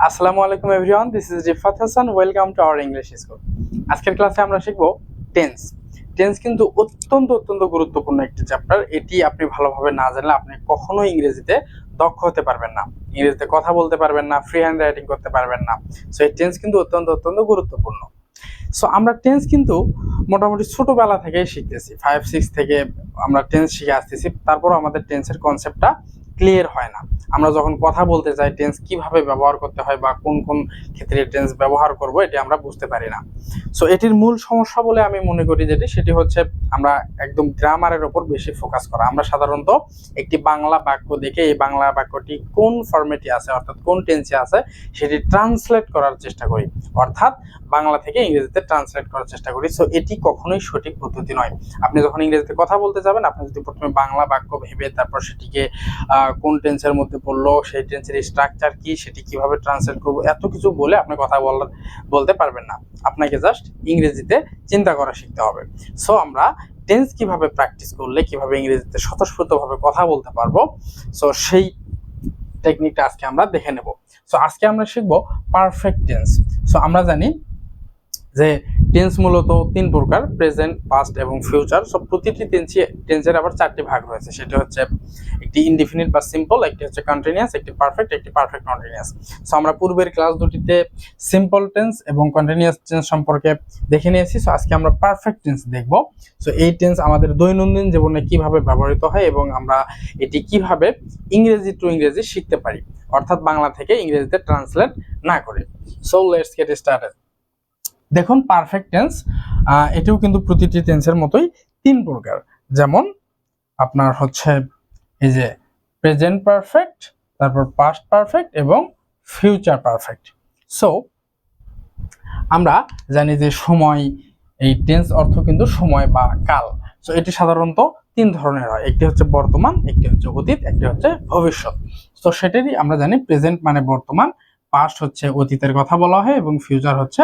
আসসালামু আলাইকুম everyone, this is Rifat Hasan. Welcome to our English school. আজকের ক্লাসে আমরা শিখব টেন্স। টেন্স কিন্তু অত্যন্ত অত্যন্ত গুরুত্বপূর্ণ একটি চ্যাপ্টার। এটি আপনি ভালোভাবে না জানলে আপনি কখনোই ইংরেজিতে দক্ষ হতে পারবেন না, ইংরেজিতে কথা বলতে পারবেন না, ফ্রি হ্যান্ড রাইটিং করতে পারবেন না। সো এই টেন্স কিন্তু অত্যন্ত অত্যন্ত গুরুত্বপূর্ণ। সো আমরা টেন্স কিন্তু মোটামুটি ছোটবেলা থেকেই শিখতেছি, 5-6 থেকে আমরা টেন্স শিখে আসতেছি। তারপরও আমাদের টেন্সের কনসেপ্টটা ক্লিয়ার হয় না। আমরা যখন কথা বলতে চাই টেন্স কিভাবে ব্যবহার করতে হয় বা কোন কোন ক্ষেত্রে টেন্স ব্যবহার করব এটি আমরা বুঝতে পারি না। সো এটির মূল সমস্যা বলে আমি মনে করি সেটি হচ্ছে আমরা একদম গ্রামারের উপর বেশি ফোকাস করা। আমরা সাধারণত একটি বাংলা বাক্য দেখে এই বাংলা বাক্যটি কোন ফরম্যাটে আছে অর্থাৎ কোন টেন্সে আছে সেটি ট্রান্সলেট করার চেষ্টা করি, অর্থাৎ বাংলা থেকে ইংরেজিতে ট্রান্সলেট করার চেষ্টা করি। সো এটি কখনোই সঠিক পদ্ধতি নয়। আপনি যখন ইংরেজিতে কথা বলতে যাবেন, আপনি যদি প্রথমে বাংলা বাক্য ভেবে তারপর সেটিকে কোন টেন্সের মধ্যে পড়লো, সেই টেন্সের স্ট্রাকচার কি, সেটি কিভাবে ট্রান্সলেট করবো, এত কিছু বলে আপনি কথা বলতে পারবেন না। আপনাকে জাস্ট ইংরেজিতে চিন্তা করা শিখতে হবে। সো আমরা টেন্স কিভাবে প্র্যাকটিস করলে কিভাবে ইংরেজিতে স্বতঃস্ফূর্তভাবে কথা বলতে পারবো, সো সেই টেকনিকটা আজকে আমরা দেখে নেব। সো আজকে আমরা শিখবো পারফেক্ট টেন্স। সো আমরা জানি যে টেন্স মূলত তিন প্রকার, প্রেজেন্ট, পাস্ট এবং ফিউচার। সব প্রতিটি টেন্সের আবার চারটি ভাগ রয়েছে। সেটা হচ্ছে একটি ইনডিফিনিট বা সিম্পল, একটি হচ্ছে কন্টিনিউয়াস, একটি পারফেক্ট, একটি পারফেক্ট কন্টিনিউয়াস। সো আমরা পূর্বের ক্লাস দুটিতে সিম্পল টেন্স এবং কন্টিনিউয়াস টেন্স সম্পর্কে দেখে নিয়েছি। সো আজকে আমরা পারফেক্ট টেন্স দেখব। সো এই টেন্স আমাদের দৈনন্দিন জীবনে কিভাবে ব্যবহৃত হয় এবং আমরা এটি কিভাবে ইংরেজি টু ইংরেজি শিখতে পারি, অর্থাৎ বাংলা থেকে ইংরেজিতে ট্রান্সলেট না করে। So let's get started. দেখুন, পারফেক্ট টেন্স এটিও কিন্তু প্রতিটি টেন্সের মতোই তিন প্রকার। যেমন আপনার হচ্ছে এই যে প্রেজেন্ট পারফেক্ট, তারপর পাস্ট পারফেক্ট এবং ফিউচার পারফেক্ট। সো আমরা জানি যে সময়, এই টেন্স অর্থ কিন্তু সময় বা কাল। সো এটি সাধারণত তিন ধরনের হয়, একটি হচ্ছে বর্তমান, একটি হচ্ছে অতীত, একটি হচ্ছে ভবিষ্যৎ। তো সেটারই আমরা জানি প্রেজেন্ট মানে বর্তমান, পাস্ট হচ্ছে অতীতের কথা বলা হয় এবং ফিউচার হচ্ছে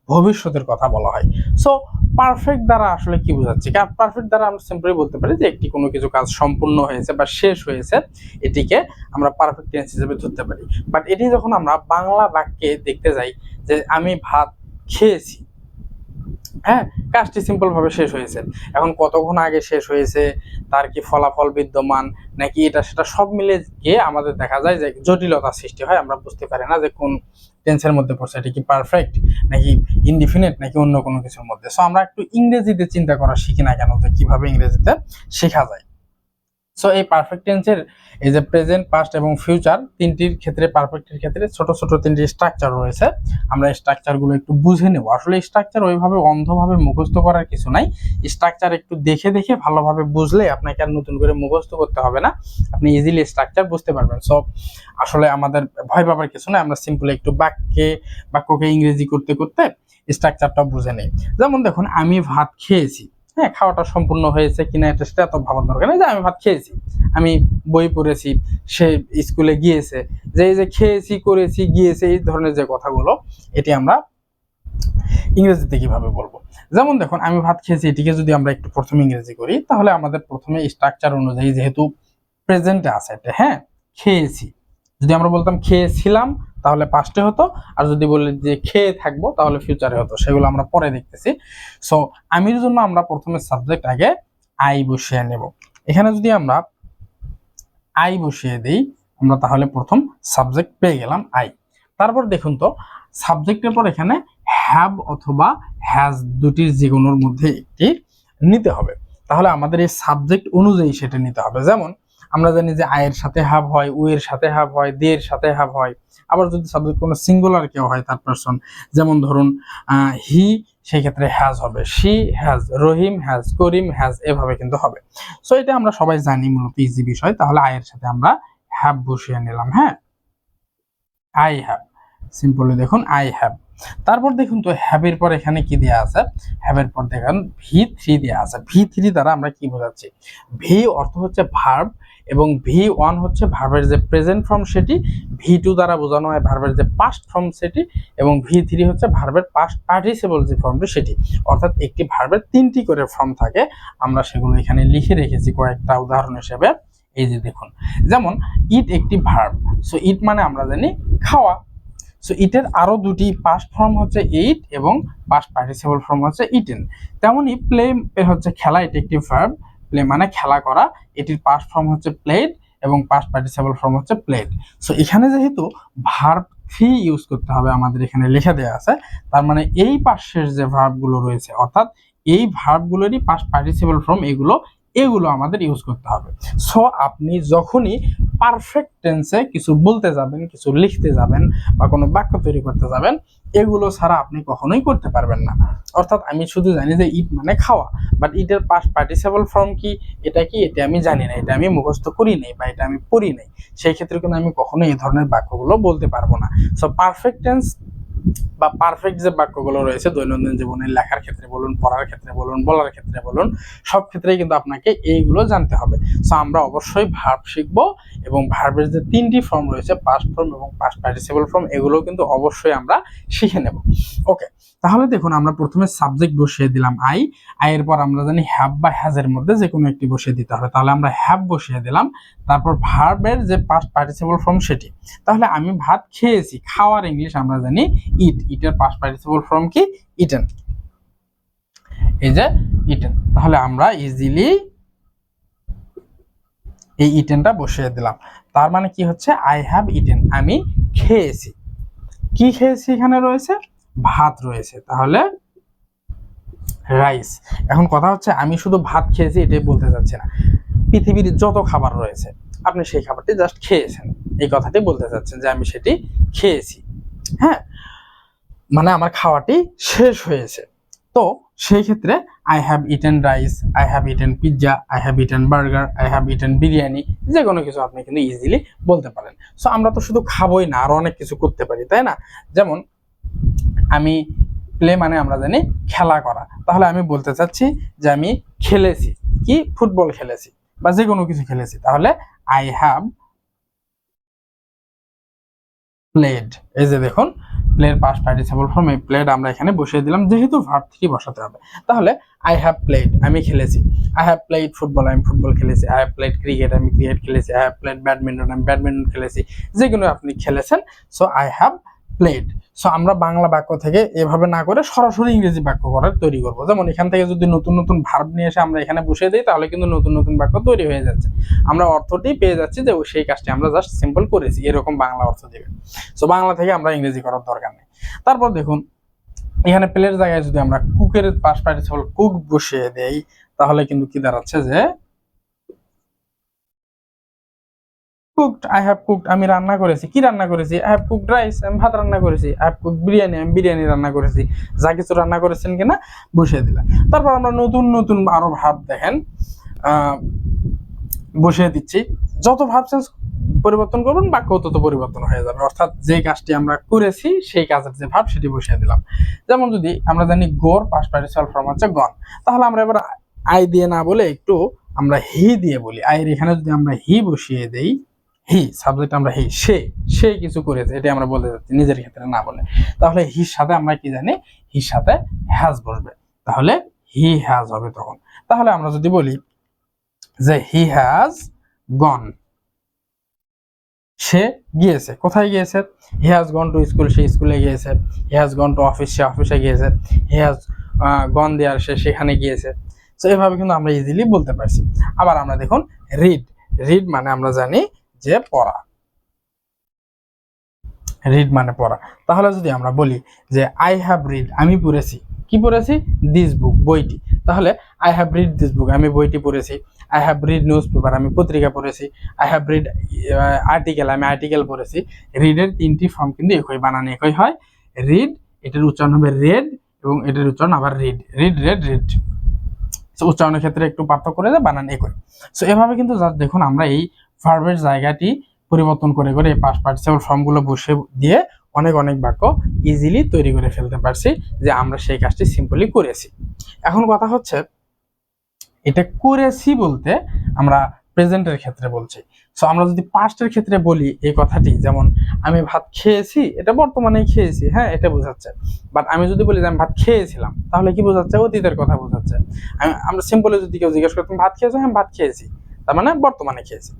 ভবিষ্যতের কথা বলা হয়। সো পারফেক্ট দ্বারা আসলে কি বোঝাচ্ছি? কারণ পারফেক্ট দ্বারা আমরা সিম্পলি বলতে পারি যে একটি কোনো কিছু কাজ সম্পূর্ণ হয়েছে বা শেষ হয়েছে, এটিকে আমরা পারফেক্ট টেন্স হিসেবে ধরতে পারি। বাট এটি যখন আমরা বাংলা বাক্যে দেখতে যাই যে আমি ভাত খেয়েছি, হ্যাঁ, কাজটি সিম্পল ভাবে শেষ হয়েছে। এখন কতক্ষণ আগে শেষ হয়েছে, তার কি ফলাফল বিদ্যমান নাকি এটা সেটা সব মিলে গিয়ে আমাদের দেখা যায় যে জটিলতা সৃষ্টি হয়। আমরা বুঝতে পারি না যে কোন টেন্সের মধ্যে পড়ছে, এটা কি পারফেক্ট নাকি ইনডিফিনিট নাকি অন্য কোনো কিছুর মধ্যে। সো আমরা একটু ইংরেজিতে চিন্তা করা শিখি না কেন যে কিভাবে ইংরেজিতে শেখা যায়। সো এই পারফেক্ট টেন্সের এই যে প্রেজেন্ট, পাস্ট এবং ফিউচার তিনটির ক্ষেত্রে, পারফেক্টের ক্ষেত্রে ছোট ছোট তিনটি স্ট্রাকচার রয়েছে। আমরা স্ট্রাকচারগুলো একটু বুঝে নেব। আসলে স্ট্রাকচার ওইভাবে অন্ধভাবে মুখস্থ করার কিছু নাই। স্ট্রাকচার একটু দেখে দেখে ভালোভাবে বুঝলে আপনাকে আর নতুন করে মুখস্থ করতে হবে না, আপনি ইজিলি স্ট্রাকচার বুঝতে পারবেন। সো আসলে আমাদের ভয় পাবার কিছু নাই, আমরা সিম্পলি একটু বাক্যকে ইংরেজি করতে করতে স্ট্রাকচারটা বুঝে নেই। যেমন দেখুন, আমি ভাত খেয়েছি, হ্যাঁ, খাওয়াটা সম্পূর্ণ হয়েছে কিনা এটা সেটা এত ভাবার দরকার নেই। যে আমি ভাত খেয়েছি, আমি বই পড়েছি, সে স্কুলে গিয়েছে, যে এই যে খেয়েছি, করেছি, গিয়েছে, এই ধরনের যে কথাগুলো, এটি আমরা ইংরেজিতে কিভাবে বলবো? যেমন দেখুন, আমি ভাত খেয়েছি, এটিকে যদি আমরা একটু প্রথমে ইংরেজি করি তাহলে আমাদের প্রথমে স্ট্রাকচার অনুযায়ী, যেহেতু প্রেজেন্টে আছে এটা, হ্যাঁ, খেয়েছি, যদি আমরা বলতাম খেয়েছিলাম তাহলে পাস্টে হতো, আর যদি বলি যে খেয়ে থাকবো তাহলে ফিউচারে হতো। সেগুলো আমরা পরে দেখতেছি। সো আমির জন্য আমরা প্রথমে সাবজেক্ট আগে আই বসিয়ে নেব। এখানে যদি আমরা আই বসিয়ে দিই আমরা তাহলে প্রথম সাবজেক্ট পেয়ে গেলাম আই। তারপর দেখুন তো, সাবজেক্টের পর এখানে হ্যাভ অথবা হ্যাজ দুটির যে কোনোর মধ্যে একটি নিতে হবে। তাহলে আমাদের এই সাবজেক্ট অনুযায়ী সেটা নিতে হবে। যেমন আমরা জানি যে আয়ের সাথে হ্যাভ হয়, উ এর সাথে হ্যাভ হয়, দে এর সাথে হ্যাভ হয়। আবার যদি সাবজেক্ট কোনো সিঙ্গুলার কেউ হয়, তার পারসন, যেমন ধরুন হি, সেই ক্ষেত্রে হ্যাজ হবে, she has, Rahim has, Karim has, এভাবে কিন্তু হবে। সো এটা আমরা সবাই জানি, মূলত ইজি বিষয়। তাহলে আয়ের সাথে আমরা হ্যাভ বসিয়ে নিলাম, হ্যাঁ, আই হ্যাভ। সিম্পলি দেখুন আই হ্যাভ। তারপর দেখুন তো হ্যাভের পর এখানে কি দেওয়া আছে? হ্যাভের পর দেখুন V3 দেওয়া আছে। V3 দ্বারা আমরা কি বোঝাচ্ছি? ভি অর্থ হচ্ছে ভার্ব এবং V1 হচ্ছে ভার্বের যে প্রেজেন্ট ফর্ম সেটি, V2 দ্বারা বোঝানো হয় ভার্বের যে পাস্ট ফর্ম সেটি, এবং V3 হচ্ছে ভার্বের পাস্ট পার্টিসিপল যে ফর্মটি সেটি। অর্থাৎ একটি ভার্বের তিনটি করে ফর্ম থাকে। আমরা সেগুলো এখানে লিখে রেখেছি কয়েকটা উদাহরণ হিসেবে। এই যে দেখুন, যেমন ইট একটি ভার্ব। সো ইট মানে আমরা জানি খাওয়া, সো ইটের আরো দুটি পাস্ট ফর্ম হচ্ছে ইট এবং পাস্ট পার্টিসিপল ফর্ম হচ্ছে ইটেন। তেমনি প্লে হচ্ছে খেলা, এটি একটি ভার্ব। প্লে মানে খেলা করা, এটির পাস্ট ফর্ম হচ্ছে প্লেড এবং পাস্ট পার্টিসিপল ফর্ম হচ্ছে প্লেড। সো এখানে যেহেতু ভার্ব থ্রি ইউজ করতে হবে, আমাদের এখানে লিখে দেওয়া আছে, তার মানে এই পাশের যে ভার্বগুলো রয়েছে অর্থাৎ এই ভার্বগুলোরই পাস্ট পার্টিসিপল ফর্ম এগুলো আমাদের ইউজ করতে হবে। সো আপনি যখনই পারফেক্ট টেন্সে কিছু বলতে যাবেন, কিছু লিখতে যাবেন বা কোনো বাক্য তৈরি করতে যাবেন, এগুলো ছাড়া আপনি কখনোই করতে পারবেন না। অর্থাৎ আমি শুধু জানি যে ইট মানে খাওয়া, বাট ইটের পাস্ট পার্টিসিপল ফর্ম কি, এটা কি, এটা আমি জানি না, এটা আমি মুখস্থ করি নাই বা এটা আমি পড়ি নাই, সেই ক্ষেত্রে কিন্তু আমি কখনোই এই ধরনের বাক্যগুলো বলতে পারবো না। সো পারফেক্ট টেন্স বা পারফেক্ট যে বাক্যগুলো রয়েছে দৈনন্দিন জীবনে লেখার ক্ষেত্রে বলুন, পড়ার ক্ষেত্রে বলুন, বলার ক্ষেত্রে বলুন, সব ক্ষেত্রেই কিন্তু আপনাকে এইগুলো জানতে হবে। সো আমরা অবশ্যই ভার্ব শিখবো এবং ভার্বের যে তিনটি ফর্ম রয়েছে, পাস্ট ফর্ম এবং পাস্ট পার্টিসিপল ফর্ম, এগুলো কিন্তু অবশ্যই আমরা শিখে নেব। ওকে, তাহলে দেখুন আমরা প্রথমে সাবজেক্ট বসিয়ে দিলাম আই, এর পর আমরা জানি হ্যাভ বা হ্যাজের মধ্যে যে কোনো একটি বসিয়ে দিতে হবে, তাহলে আমরা হ্যাভ বসিয়ে দিলাম। তারপর ভার্বের যে পাস্ট পার্টিসিপল ফর্ম সেটি, তাহলে আমি ভাত খেয়েছি, খাওয়ার ইংলিশ আমরা জানি ইট, ইটের পাস্ট পার্টিসিপল ফর্ম কি, ইটেন, এই যে ইটেন। তাহলে আমরা ইজিলি এই ইটেনটা বসিয়ে দিলাম। তার মানে কি হচ্ছে, আই হ্যাভ ইটেন, আমি খেয়েছি। কি খেয়েছি এখানে রয়েছে, ভাত রয়েছে, তাহলে রাইস। এখন কথা হচ্ছে আমি শুধু ভাত খেয়েছি এটাই বলতে চাচ্ছি না, পৃথিবীর যত খাবার রয়েছে আপনি সেই খাবারটি জাস্ট খেয়েছেন, এই কথাটি বলতে চাচ্ছেন যে আমি সেটি খেয়েছি। হ্যাঁ, মানে আমার খাওয়াটি শেষ হয়েছে। তো সেই ক্ষেত্রে I have eaten rice, I have eaten pizza, I have eaten burger, I have eaten biryani, যে কোনো কিছু আপনি কিন্তু ইজিলি বলতে পারেন। সো আমরা তো শুধু খাবোই না, আরো অনেক কিছু করতে পারি, তাই না? যেমন আমি প্লে মানে আমরা জানি খেলা করা, তাহলে আমি বলতে চাচ্ছি যে আমি খেলেছি, কি, ফুটবল খেলেছি বা যে কোনো কিছু খেলেছি, তাহলে আই হ্যাভ প্লেড। এই যে দেখুন প্লের পাস্ট পার্টিসিপল ফর্ম, এই প্লেড আমরা এখানে বসিয়ে দিলাম, যেহেতু ভার্ব থেকে বসাতে হবে। তাহলে আই হ্যাভ প্লেড, আমি খেলেছি। আই হ্যাভ প্লেড ফুটবল, আমি ফুটবল খেলেছি। আই হ্যাভ প্লেড ক্রিকেট, আমি ক্রিকেট খেলেছি। আই হ্যাভ প্লেড ব্যাডমিন্টন, আমি ব্যাডমিন্টন খেলেছি। যেগুলো আপনি খেলেছেন, so I have played. So আমরা বাংলা বাক্য থেকে এভাবে না করে সরাসরি ইংরেজি বাক্য করার তৈরি করবো। যেমন এখান থেকে যদি নতুন নতুন ভার্ব নিয়ে এসে আমরা এখানে বসিয়ে দিই, তাহলে কিন্তু নতুন নতুন বাক্য তৈরি হয়ে যাচ্ছে, আমরা অর্থটি পেয়ে যাচ্ছি যে সেই কাজটি আমরা জাস্ট সিম্পল করেছি, এরকম বাংলা অর্থ দিবে। সো বাংলা থেকে আমরা ইংরেজি করার দরকার নেই। তারপর দেখুন এখানে প্লের জায়গায় যদি আমরা কুকের পাস্ট পার্টিসিপল কুক বসিয়ে দেই, তাহলে কিন্তু কি দাঁড়াচ্ছে যে কুকড, আই হ্যাভ কুকড, আমি রান্না করেছি। কি রান্না করেছি, আই হ্যাভ কুকড রাইস, আমি ভাত রান্না করেছি। আই হ্যাভ কুকড বিরিয়ানি, আমি বিরিয়ানি রান্না করেছি। যা কিছু রান্না করেছেন কিনা বসিয়ে দিলাম। তারপর আমরা নতুন নতুন আরো ভাব দেখেন বসিয়ে দিচ্ছি। যত ভাব চেঞ্জ পরিবর্তন করবেন বাক্য তত পরিবর্তন হয়ে যাবে, অর্থাৎ যে কাজটি আমরা করেছি সেই কাজের যে ভাব সেটি বসিয়ে দিলাম। যেমন যদি আমরা জানি গোর পাস্ট পার্টিসিপল ফর্ম হচ্ছে গন, তাহলে আমরা এবার আই দিয়ে না বলে একটু আমরা হি দিয়ে বলি। আই এর এখানে যদি আমরা হি বসিয়ে দেই, হি সাবজেক্ট আমরা হি, সে কিছু করেছে, এটা আমরা বলতে যাচ্ছি নিজের ক্ষেত্রে না বলে, তাহলে হির সাথে আমরা কি জানি, হির সাথে হ্যাজ বসবে, তাহলে হি হ্যাজ হবে তখন। তাহলে আমরা যদি বলি যে হি হ্যাজ গন, সে গিয়েছে, কোথায় গিয়েছে, he has gone to school, সে স্কুলে গিয়েছে। He has gone to office, সে অফিসে গিয়েছে। হি হ্যাজ গন দেয়ার, সে সেখানে গিয়েছে। তো এভাবে কিন্তু আমরা ইজিলি বলতে পারছি। আবার আমরা দেখুন রিড, রিড মানে আমরা জানি যে পড়া, রিড মানে পড়া। তাহলে যদি আমরা বলি যে আই হ্যাভ রিড, আমি পড়েছি, কি পড়েছি, দিস বুক, বইটি, তাহলে I have read this book, আমি বইটি পড়েছি। I have read news paper, আমি পত্রিকা পড়েছি। আই হ্যাভ রিড আর্টিকেল, আমি আর্টিকেল পড়েছি। রিডের তিনটি ফর্ম কিন্তু একই, বানানে একই হয়। রিড, এটার উচ্চারণ হবে রেড এবং এটার উচ্চারণ আবার রিড, রিড রেড রিড। উচ্চারণের ক্ষেত্রে একটু পার্থক্য করে যায়, বানান একই। সো এভাবে কিন্তু দেখুন আমরা এই ভার্বের জায়গাটি পরিবর্তন করে করে এই পাস্ট পার্টিসিপল ফর্মগুলো বসে দিয়ে অনেক অনেক বাক্য ইজিলি তৈরি করে ফেলতে পারছি, যে আমরা সেই কাজটি সিম্পলি করেছি। এখন কথা হচ্ছে এটা করেছি বলতে আমরা প্রেজেন্টের ক্ষেত্রে বলছি। সো আমরা যদি পাস্টের ক্ষেত্রে বলি এই কথাটি, যেমন আমি ভাত খেয়েছি, এটা বর্তমানেই খেয়েছি, হ্যাঁ এটা বোঝাচ্ছে। বাট আমি যদি বলি যে আমি ভাত খেয়েছিলাম, তাহলে কি বোঝাচ্ছে, অতীতের কথা বোঝাচ্ছে। আমরা সিম্পলি যদি কেউ জিজ্ঞেস করতাম ভাত খেয়েছো, হ্যাঁ ভাত খেয়েছি, তার মানে বর্তমানে খেয়েছি।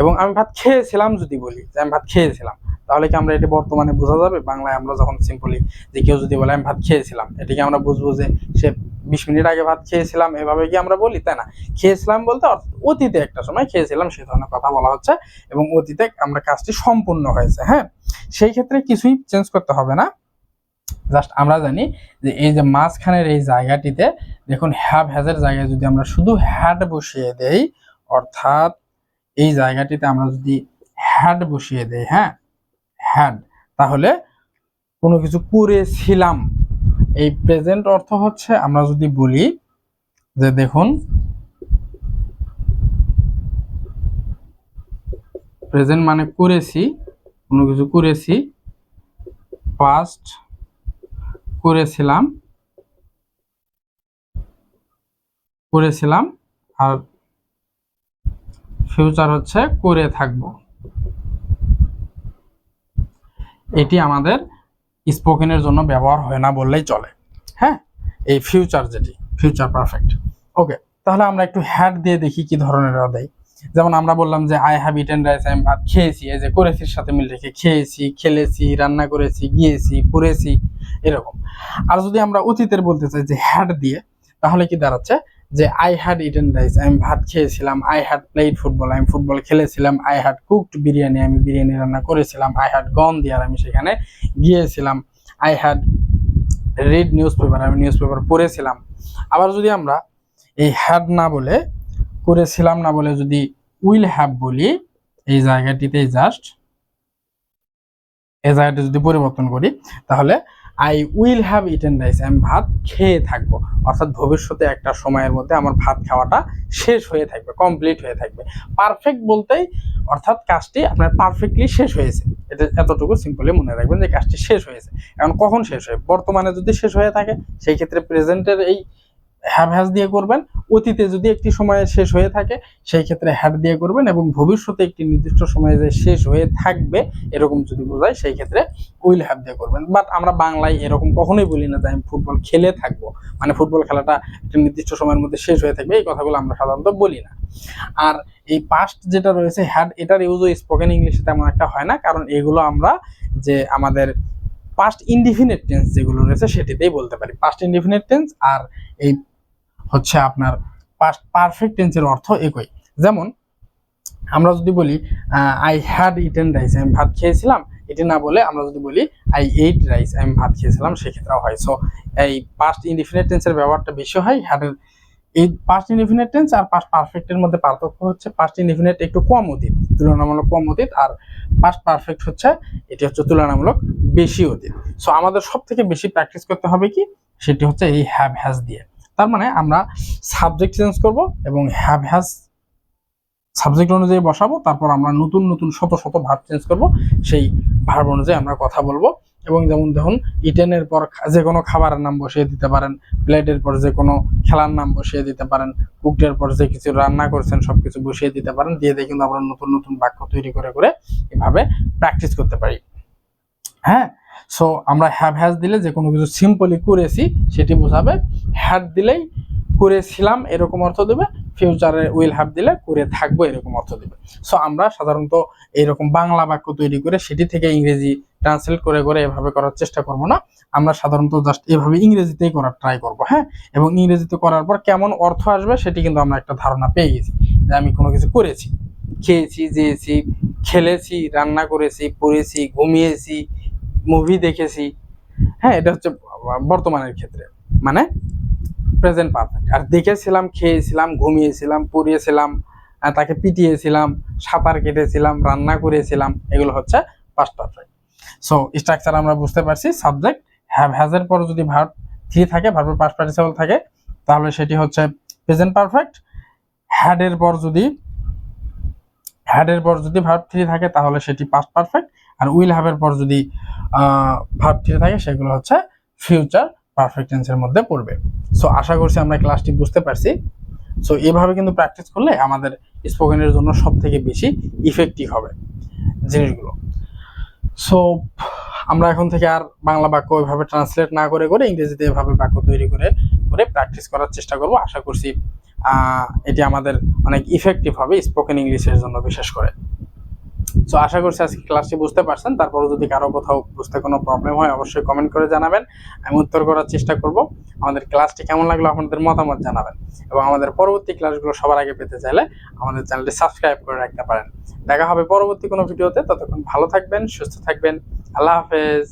এবং আমি ভাত খেয়েছিলাম যদি বলি যে আমি ভাত খেয়েছিলাম, তাহলে কি আমরা এটি বর্তমানে বোঝা যাবে? বাংলায় আমরা যখন সিম্পলি যে কেউ যদি বলে আমি ভাত খেয়েছিলাম, এটাকে আমরা বুঝবো যে সে 20 মিনিট আগে ভাত খেয়েছিলাম, এভাবে কি আমরা বলি? তাই না। খেয়েছিলাম বলতে অতীতে একটা সময় খেয়েছিলাম সেই ধরনের কথা বলা হচ্ছে, এবং অতীতে আমরা কাজটি সম্পূর্ণ হয়েছে। হ্যাঁ, সেই ক্ষেত্রে কিছুই চেঞ্জ করতে হবে না। জাস্ট আমরা জানি যে এই যে মাঝখানের এই জায়গাটিতে দেখুন হ্যাভ হ্যাজের জায়গায় যদি আমরা শুধু হ্যাড বসিয়ে দেই, অর্থাৎ এই জায়গাটিতে আমরা যদি হ্যাড বসিয়ে দেই, হ্যাঁ হ্যাড, তাহলে কোনো কিছু করেছিলাম। এই প্রেজেন্ট অর্থ হচ্ছে আমরা যদি বলি যে দেখুন প্রেজেন্ট মানে করেছি, কোনো কিছু করেছি, পাস্ট করেছিলাম, আর ফিউচার হচ্ছে করে থাকবো। এটি আমাদের স্পোকেনের জন্য ব্যবহার হয় না বললেই চলে। হ্যাঁ, এই ফিউচার যেটি ফিউচার পারফেক্ট। ওকে, তাহলে আমরা একটু হ্যাড দিয়ে দেখি কি ধরনের দেয়। যেমন আমরা বললাম যে আই হ্যাভ ইটেন রাইস, আমি ভাত খেয়েছি, এই যে করেছির সাথে মিল রেখে খেয়েছি, খেলেছি, রান্না করেছি, গিয়েছি, পড়েছি, এরকম। আর যদি আমরা অতীতের বলতে চাই যে হ্যাড দিয়ে, তাহলে কি দাঁড়াচ্ছে যে আই হ্যাড ইটেন রাইস, আমি ভাত খেয়েছিলাম, আই হ্যাড প্লেড ফুটবল, আমি ফুটবল খেলেছিলাম, আই হ্যাড কুকড বিরিয়ানি, আমি বিরিয়ানি রান্না করেছিলাম, আই হ্যাড গন দেয়ার, আমি সেখানে গিয়েছিলাম, I had read news paper, আমি নিউজ পেপার পড়েছিলাম। আবার যদি আমরা এই হ্যাড না বলে, করেছিলাম না বলে যদি উইল হ্যাভ বলি, এই জায়গাটিতে জাস্ট এই জায়গাটি যদি পরিবর্তন করি, তাহলে I will have eaten rice, আমি ভাত খেয়ে থাকবো, অর্থাৎ ভবিষ্যতে একটা সময়ের মধ্যে আমার ভাত খাওয়াটা শেষ হয়ে থাকবে, কমপ্লিট হয়ে থাকবে। পারফেক্ট বলতেই অর্থাৎ কাজটি আপনার পারফেক্টলি শেষ হয়েছে, এটা এতটুকু সিম্পলি মনে রাখবেন যে কাজটি শেষ হয়েছে। এখন কখন শেষ হয়? বর্তমানে যদি শেষ হয়ে থাকে সেই ক্ষেত্রে প্রেজেন্টের এই হ্যাভ হ্যাজ দিয়ে করবেন, অতীতে যদি একটি সময়ে শেষ হয়ে থাকে সেই ক্ষেত্রে হ্যাড দিয়ে করবেন, এবং ভবিষ্যতে একটি নির্দিষ্ট সময়ে যে শেষ হয়ে থাকবে এরকম যদি বোঝায় সেই ক্ষেত্রে উইল হ্যাভ দিয়ে করবেন। বাট আমরা বাংলায় এরকম কখনোই বলি না যে আমি ফুটবল খেলে থাকবো, মানে ফুটবল খেলাটা একটা নির্দিষ্ট সময়ের মধ্যে শেষ হয়ে থাকবে, এই কথাগুলো আমরা সাধারণত বলি না। আর এই পাস্ট যেটা রয়েছে হ্যাড, এটার ইউজও স্পোকেন ইংলিশে তেমন একটা হয় না, কারণ এগুলো আমরা যে আমাদের পাস্ট ইনডিফিনিট টেন্স যেগুলো রয়েছে সেটিতেই বলতে পারি। পাস্ট ইনডিফিনিট টেন্স আর এই হচ্ছে আপনার পাস্ট পারফেক্ট টেন্সের অর্থ একই। যেমন আমরা যদি বলি আই হ্যাড ইটেন রাইস, আমি ভাত খেয়েছিলাম, এটি না বলে আমরা যদি বলি আই এইট রাইস, আমি ভাত খেয়েছিলাম, সেক্ষেত্রেও হয়। সো এই পাস্ট ইনডিফিনিট টেন্সের ব্যবহারটা বেশি হয় হ্যাডের। এই পাস্ট ইনডিফিনিট টেন্স আর পাস্ট পারফেক্টের মধ্যে পার্থক্য হচ্ছে পাস্ট ইনডিফিনিট একটু কম অতীত, তুলনামূলক কম অতীত, আর পাস্ট পারফেক্ট হচ্ছে এটি হচ্ছে তুলনামূলক বেশি অতীত। সো আমাদের সব থেকে বেশি প্র্যাকটিস করতে হবে কি, সেটি হচ্ছে এই হ্যাভ হ্যাজ দিয়ে। তার মানে আমরা সাবজেক্ট চেঞ্জ করব এবং হ্যাভ হ্যাজ সাবজেক্ট অনুযায়ী বসাবো, তারপর আমরা নতুন নতুন শত শত ভার্ব চেঞ্জ করব, সেই ভার্ব অনুযায়ী আমরা কথা বলবো। এবং যেমন দেখুন ইটেনের পর যে কোনো খাবারের নাম বসিয়ে দিতে পারেন, প্লেটের পর যে কোনো খেলার নাম বসিয়ে দিতে পারেন, কুকডের পর যে কিছু রান্না করছেন সবকিছু বসিয়ে দিতে পারেন, দিয়ে দিয়ে কিন্তু আমরা নতুন নতুন বাক্য তৈরি করে করে এভাবে প্র্যাকটিস করতে পারি। হ্যাঁ, সো আমরা হ্যাভ হ্যাজ দিলে যে কোনো কিছু সিম্পলি করেছি সেটি বোঝাবে, হ্যাড দিলেই করেছিলাম এরকম অর্থ দেবে, ফিউচারে উইল হ্যাভ দিলে করে থাকবো এরকম অর্থ দেবে। সো আমরা সাধারণত এইরকম বাংলা বাক্য তৈরি করে সেটি থেকে ইংরেজি ট্রান্সলেট করে করে এভাবে করার চেষ্টা করব না, আমরা সাধারণত জাস্ট এভাবে ইংরেজিতেই করার ট্রাই করব। হ্যাঁ, এবং ইংরেজিতে করার পর কেমন অর্থ আসবে সেটি কিন্তু আমরা একটা ধারণা পেয়ে গেছি, যে আমি কোনো কিছু করেছি, খেয়েছি, যেয়েছি, খেলেছি, রান্না করেছি, পড়েছি, ঘুমিয়েছি, মুভি দেখেছি। হ্যাঁ, এটা হচ্ছে বর্তমানের ক্ষেত্রে মানে প্রেজেন্ট পারফেক্ট। আর দেখেছিলাম, খেয়েছিলাম, ঘুমিয়েছিলাম, পড়িয়েছিলাম, তাকে পিটিয়েছিলাম, সাঁতার কেটেছিলাম, রান্না করেছিলাম, এগুলো হচ্ছে পাস্ট পারফেক্ট। সো স্ট্রাকচার আমরা বুঝতে পারছি। সাবজেক্ট হ্যাভ হ্যাজের পর যদি ভার্ব থ্রি থাকে, ভার্বের পাস্ট পার্টিসিপল থাকে, তাহলে সেটি হচ্ছে প্রেজেন্ট পারফেক্ট। হ্যাডের পর যদি ভার্ব থ্রি থাকে তাহলে সেটি পাস্ট পারফেক্ট। আর উইল হ্যাভের পর যদি ভার্ব থ্রি থাকে সেগুলো হচ্ছে ফিউচার পারফেক্ট টেন্সের মধ্যে পড়বে। সো আশা করছি আমরা ক্লাসটি বুঝতে পারছি। সো এভাবে কিন্তু প্র্যাকটিস করলে আমাদের স্পোকেনের জন্য সব থেকে বেশি ইফেক্টিভ হবে জিনিসগুলো। সো আমরা এখন থেকে আর বাংলা বাক্য ওইভাবে ট্রান্সলেট না করে করে ইংরেজিতে এভাবে বাক্য তৈরি করে করে প্র্যাকটিস করার চেষ্টা করব। আশা করছি এটি আমাদের অনেক ইফেক্টিভ হবে স্পোকেন ইংলিশের জন্য বিশেষ করে। সো আশা করছি আজকে ক্লাসটি বুঝতে পারছেন। তারপরে যদি কারো কোথাও বুঝতে কোনো প্রবলেম হয় অবশ্যই কমেন্ট করে জানাবেন, আমি উত্তর করার চেষ্টা করব। আমাদের ক্লাসটি কেমন লাগলো আপনাদের মতামত জানাবেন, এবং আমাদের পরবর্তী ক্লাসগুলো সবার আগে পেতে চাইলে আমাদের চ্যানেলটি সাবস্ক্রাইব করে রাখতে পারেন। দেখা হবে পরবর্তী কোনো ভিডিওতে, ততক্ষণ ভালো থাকবেন, সুস্থ থাকবেন। আল্লাহ হাফেজ।